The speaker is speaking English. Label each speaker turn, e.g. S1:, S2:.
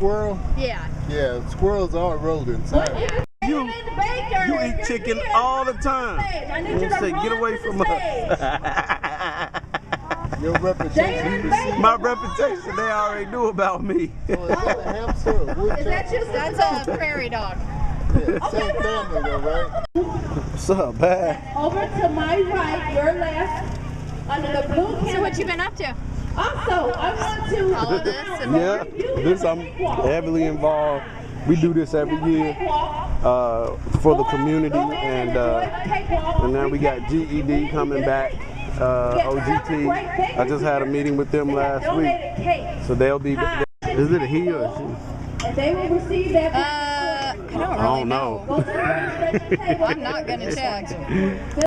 S1: squirrel?
S2: Yeah.
S1: Yeah, squirrels are rodents.
S3: You eat chicken all the time. You say, get away from us.
S1: Your reputation.
S3: My reputation, they already knew about me.
S1: So is that a hamster or wood
S2: Is that you? That's a prairie dog.
S1: Yeah, same family though, right?
S3: What's up, bad?
S4: Over to my right, your left, under the blue canopy.
S2: So what you been up to?
S4: Also, I want to
S2: All of this and
S3: Yeah, this I'm heavily involved. We do this every year for the community, and now we got GED coming back. OGT. I just had a meeting with them last week, so they'll be. Is it a he or a she?
S4: And they will receive that.
S2: I don't really
S3: I don't know.
S2: I'm not gonna check.